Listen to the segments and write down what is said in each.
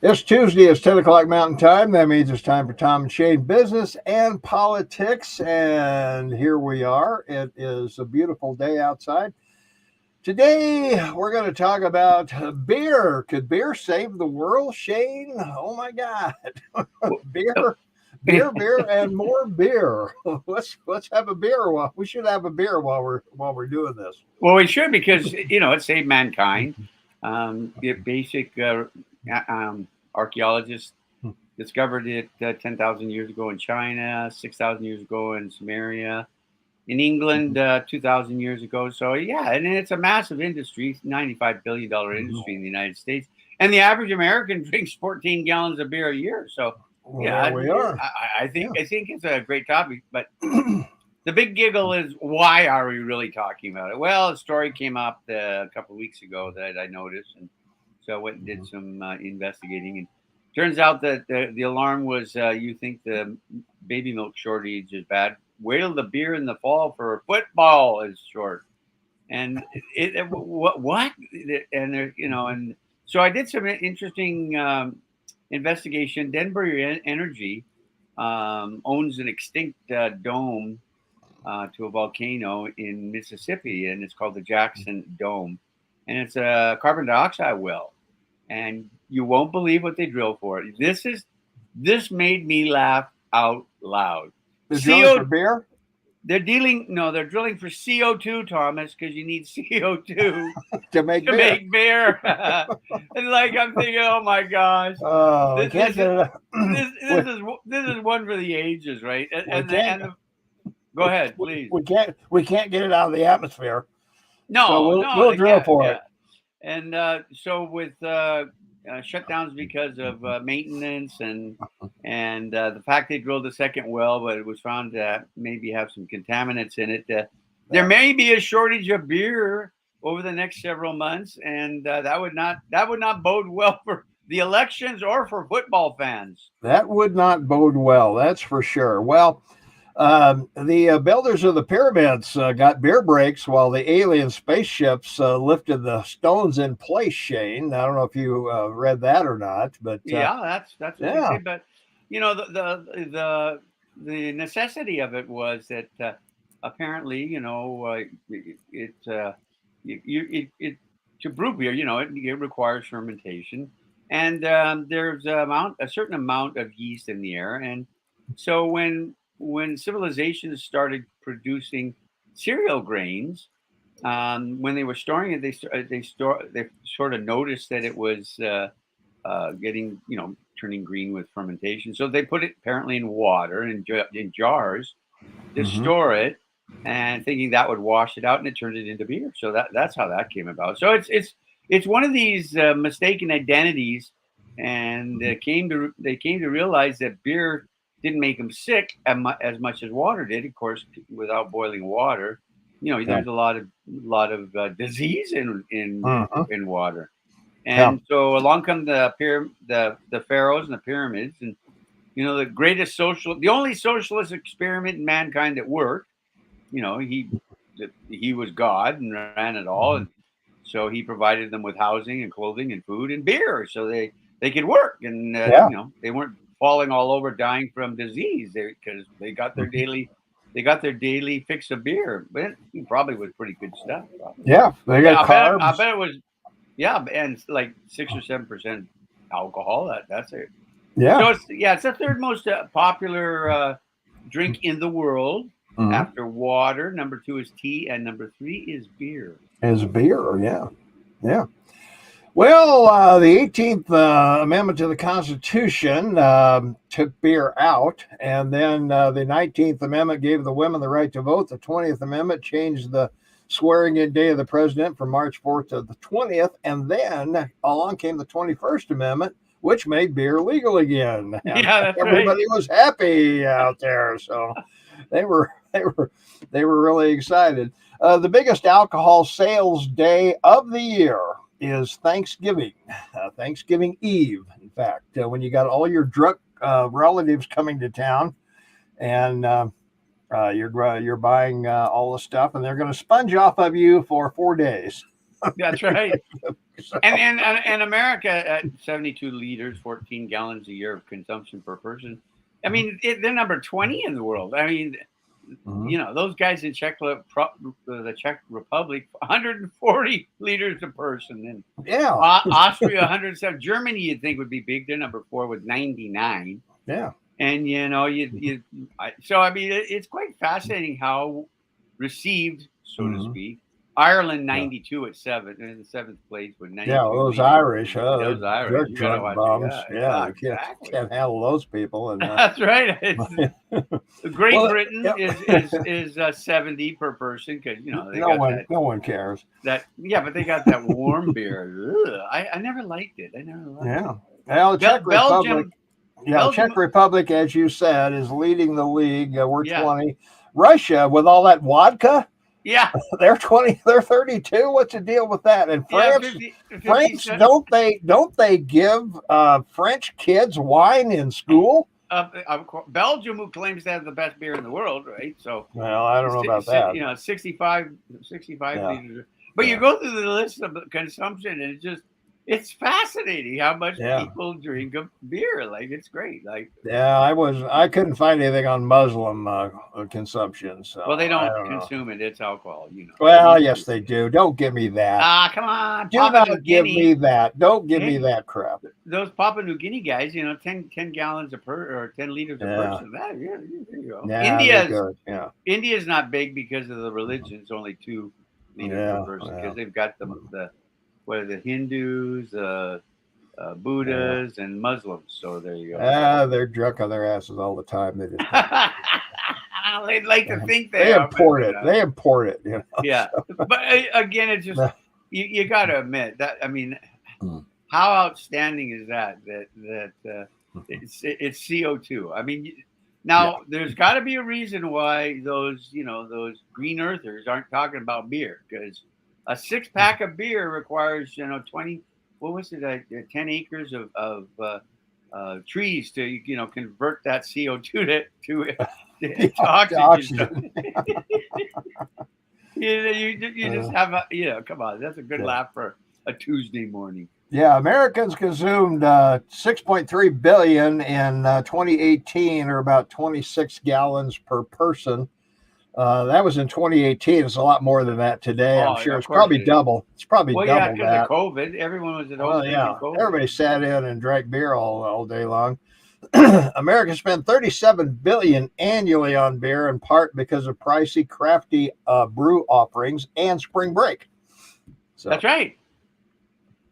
It's Tuesday. It's 10 o'clock Mountain Time. That means it's time for Tom and Shane Business and Politics. And here we are. It is a beautiful day outside. Today, we're going to talk about beer. Could beer save the world, Shane? Oh, my God. beer, beer, and more beer. Let's have a beer. We should have a beer while we're doing this. Well, we should because, it saved mankind. The basic archaeologists discovered it 10,000 years ago in China, 6,000 years ago in Samaria, in England 2,000 years ago. So, yeah, and it's a massive industry, $95 billion industry in the United States. And the average American drinks 14 gallons of beer a year. So, yeah, we are. I think it's a great topic. But the big giggle is, why are we really talking about it? Well, a story came up a couple of weeks ago that I noticed. And so I went and did some investigating. And turns out that the alarm was, you think the baby milk shortage is bad. Wait till the beer in the fall for football is short. And what? And there, and so I did some interesting investigation. Denbury Energy owns an extinct dome to a volcano in Mississippi, and it's called the Jackson Dome. And it's a carbon dioxide well. And you won't believe what they drill for. This made me laugh out loud. They're drilling for beer? They're drilling for CO2, Thomas, because you need CO2 to make beer. And I'm thinking, oh my gosh, this is one for the ages, right? Go ahead, please. We can't get it out of the atmosphere. No, so we'll drill for it. And so with shutdowns because of maintenance and the fact they drilled a second well, but it was found to maybe have some contaminants in it. There may be a shortage of beer over the next several months, and that would not bode well for the elections or for football fans. That would not bode well, that's for sure. Well, the builders of the pyramids got beer breaks while the alien spaceships lifted the stones in place, Shane. I don't know if you read that or not, but that's what they say. But the necessity of it was that apparently it to brew beer, it requires fermentation, and there's a certain amount of yeast in the air, and so when civilizations started producing cereal grains, when they were storing it, they sort of noticed that it was getting, turning green with fermentation. So they put it apparently in water in jars to store it, and thinking that would wash it out, and it turned it into beer. So that's how that came about. So it's one of these mistaken identities, and they came to realize that beer didn't make them sick as much as water did. Of course, without boiling water, there's a lot of disease in water. And so along come the pharaohs and the pyramids, and the only socialist experiment in mankind that worked. He was God and ran it all, and so he provided them with housing and clothing and food and beer, so they could work, and they weren't falling all over, dying from disease, because they got their daily fix of beer. But it probably was pretty good stuff. Probably. Yeah, they got carbs. I bet it was, and like 6 or 7% alcohol. That's it. Yeah. So it's the third most popular drink in the world after water. Number 2 is tea, and number 3 is beer. Yeah. Well, the 18th Amendment to the Constitution took beer out, and then the 19th Amendment gave the women the right to vote. The 20th Amendment changed the swearing-in day of the president from March 4th to the 20th, and then along came the 21st Amendment, which made beer legal again. That's everybody was happy out there, so they were really excited. The biggest alcohol sales day of the year is Thanksgiving Eve. In fact, when you got all your drunk relatives coming to town, and you're buying all the stuff, and they're going to sponge off of you for 4 days. That's right. So, And America at 72 liters, 14 gallons a year of consumption per person. I mean, they're number 20 in the world. I mean, mhm. those guys in the Czech Republic, 140 liters a person, and Yeah, Austria 107. Germany, you'd think would be big. They're number 4 with 99. yeah. And so I mean, it's quite fascinating how received, so to Hmm. speak. Ireland Yeah. 92 at in the seventh place with Yeah, 92 well, those liters. Irish, Those they're Irish, you got to drunk watch it. bums. Yeah, Yeah, yeah, you exactly. can't handle those people. And That's right. Great well, Britain yeah, is 70 per person because they got no one cares. but they got that warm beer. Ugh, I never liked it. I never liked Yeah. it. Well, Czech Republic. Belgium, Yeah, Belgium, Czech Republic, as you said, is leading the league. We're yeah, 20. Russia, with all that vodka, yeah, they're 20. They're 32. What's the deal with that? And yeah, France, 50 cents. don't they give French kids wine in school? Belgium, who claims to have the best beer in the world, right? So, Well, I don't know about that. 65 Yeah, liters. But you yeah, go through the list of consumption, and it's fascinating how much yeah. people drink of beer. Like, it's great. Like, Yeah, I couldn't find anything on Muslim consumption, well, they so I don't don't know. consume it. It's alcohol, Well, yes, they do. Don't give me that. Come on, Do Papua New not give me Guinea. that. Don't give me Hey, that crap. those Papua New Guinea guys, 10 gallons or 10 liters a Yeah, person. There you go. yeah, they're good. Yeah, India's not big because of the religion. It's only 2 liters per yeah, person yeah, because they've got the what are the Hindus, yeah. Buddhas, and Muslims. So there you go. So They're drunk on their asses all the time. They just don't. they'd like to think they They are, but import they're it. not. They import it. Yeah, So, but again, it's just you got to admit that. I mean, mm, how outstanding is that? It's CO2. I mean, yeah. now there's got to be a reason why those green earthers aren't talking about beer because a 6-pack of beer requires 20. What was it? 10 acres of trees to convert that CO2 to oxygen. Oxygen. You just have come on, that's a good Yeah. laugh for a Tuesday morning. Yeah, Americans consumed 6.3 billion in 2018, or about 26 gallons per person. That was in 2018. It's a lot more than that today. I'm Oh, sure of it's course probably it is. double. It's probably Well, yeah, double because of that. COVID, everyone was at home Well, drinking yeah, COVID. everybody sat in and drank beer all day long. America spent 37 billion annually on beer, in part because of pricey, crafty brew offerings and spring break. So, That's right.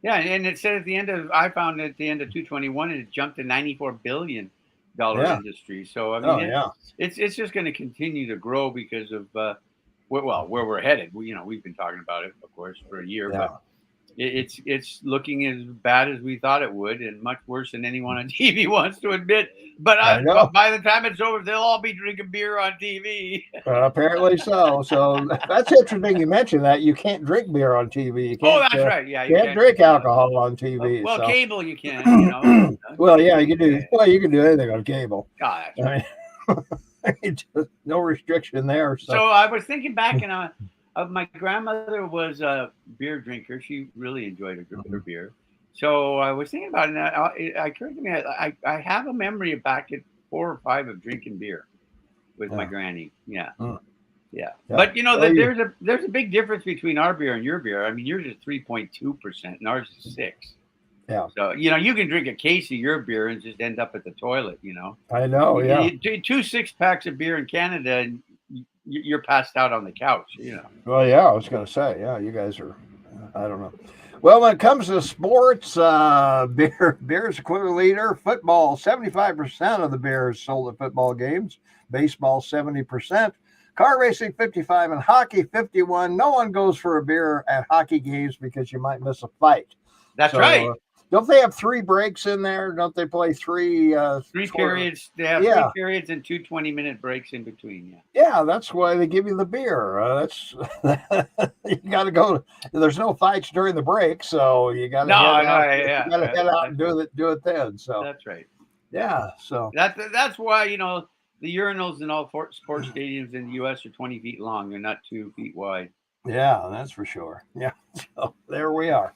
Yeah, and it said I found at the end of 221, it jumped to $94 billion yeah, industry. So I oh mean, yeah, it's just going to continue to grow because of where we're headed. We've been talking about it, of course, for a year, yeah. but it's looking as bad as we thought it would, and much worse than anyone on TV wants to admit. But I know. by the time it's over, they'll all be drinking beer on TV. Apparently so. So that's interesting. You mentioned that you can't drink beer on TV. You Oh, can't that's right. Yeah, you can't. drink alcohol on TV. Well, So, cable you can. well, yeah, you can Yeah. do. Well, you can do anything on cable. Oh, that's I right. mean, just no restriction there. So, So I was thinking back, and my grandmother was a beer drinker. She really enjoyed her beer. So I was thinking about it, and it occurred to me I have a memory of back at 4 or 5 of drinking beer with my yeah. granny. Yeah, Mm. yeah. Yeah. But Well, there's a big difference between our beer and your beer. I mean, yours is 3.2%, and ours is 6. yeah, So you can drink a case of your beer and just end up at the toilet. I know. Yeah. 2 6-packs of beer in Canada, and you're passed out on the couch. Well, yeah. I was going to say, yeah, you guys are. I don't know. Well, when it comes to sports, beer is a clear leader. Football, 75% of the beer is sold at football games. Baseball, 70%. Car racing, 55%. And hockey, 51%. No one goes for a beer at hockey games because you might miss a fight. That's So, right. Don't they have 3 breaks in there? Don't they play 3? Three periods. They have Yeah. 3 periods and 2 20-minute breaks in between. Yeah. Yeah, that's why they give you the beer. That's you got to go. There's no fights during the break, so you got to No, head no, out. yeah, You got to head out and that's do it then. So that's right. yeah, so That's why the urinals in all sports stadiums in the U.S. are 20 feet long. They're not 2 feet wide. yeah, that's for sure. Yeah, so there we are.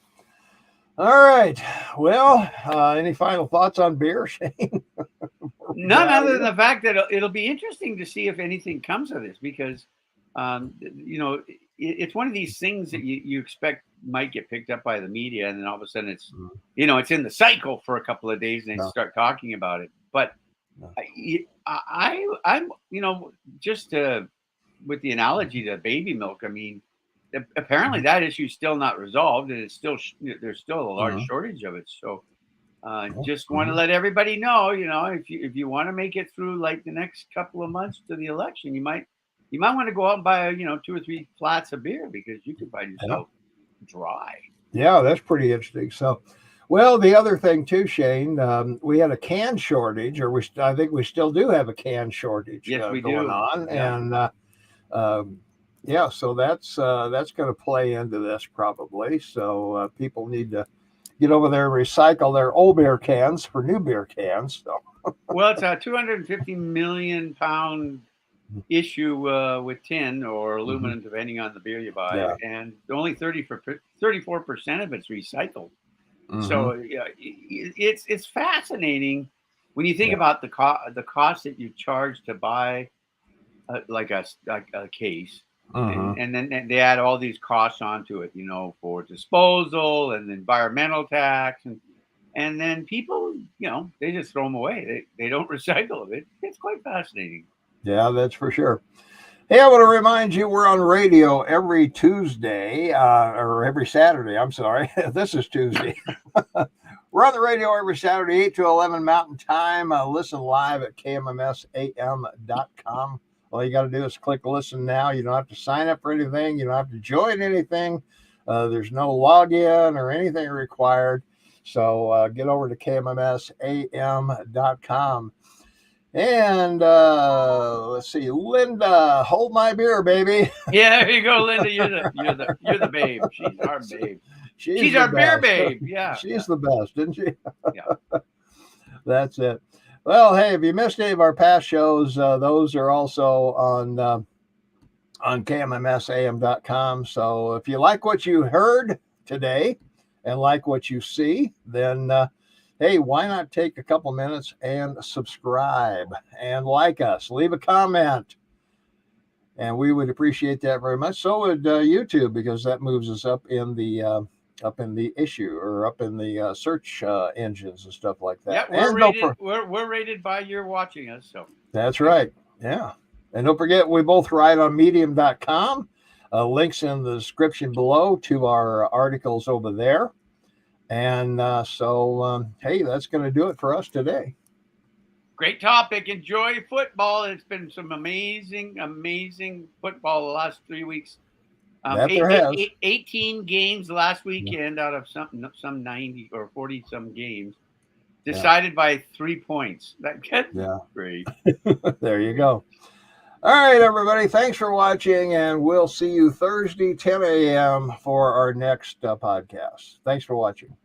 All right. Well, any final thoughts on beer, Shane? None other than the fact that it'll be interesting to see if anything comes of this, because it's one of these things that you expect might get picked up by the media, and then all of a sudden it's it's in the cycle for a couple of days, and they start talking about it. But I'm just with the analogy to baby milk. I mean, apparently that issue is still not resolved, and it's still there's still a large shortage of it. So just want to let everybody know, if you want to make it through like the next couple of months to the election, you might want to go out and buy 2 or 3 flats of beer, because you could find yourself dry. Yeah, that's pretty interesting. So, well, the other thing too, Shane, we had a can shortage, or I think we still do have a can shortage. Yes, we going do. on, Yeah. and so that's going to play into this probably. So people need to get over there and recycle their old beer cans for new beer cans. So. Well, it's a 250 million pound issue with tin or aluminum, depending on the beer you buy, and only 34% of it's recycled. So it's fascinating when you think about the cost that you charge to buy like a case. And then they add all these costs onto it, for disposal and environmental tax, and then people, they just throw them away. They don't recycle it. It's quite fascinating. Yeah, that's for sure. Hey, I want to remind you we're on radio every Tuesday, or every Saturday. I'm sorry, this is Tuesday. We're on the radio every Saturday, 8 to 11 Mountain Time. Listen live at kmmsam.com. All you got to do is click listen now. You don't have to sign up for anything. You don't have to join anything. There's no login or anything required. So get over to kmmsam.com. And let's see, Linda, hold my beer, baby. Yeah, there you go, Linda. You're the babe. She's our babe. She's our beer babe. Yeah, she's the best, isn't she? Yeah. That's it. Well, hey, if you missed any of our past shows, those are also on kmmsam.com. So if you like what you heard today and like what you see, then hey, why not take a couple minutes and subscribe and like us, leave a comment, and we would appreciate that very much. So would YouTube, because that moves us up in the issue, or up in the search engines and stuff like that. Yeah, we're rated by your watching us. So that's right. Yeah. And don't forget, we both write on medium.com. Links in the description below to our articles over there. And hey, that's going to do it for us today. Great topic. Enjoy football. It's been some amazing football the last 3 weeks. 18 games last weekend out of some 90 or 40 some games, decided by 3 points. That's great. There you go. All right, everybody. Thanks for watching, and we'll see you Thursday, 10 a.m. for our next podcast. Thanks for watching.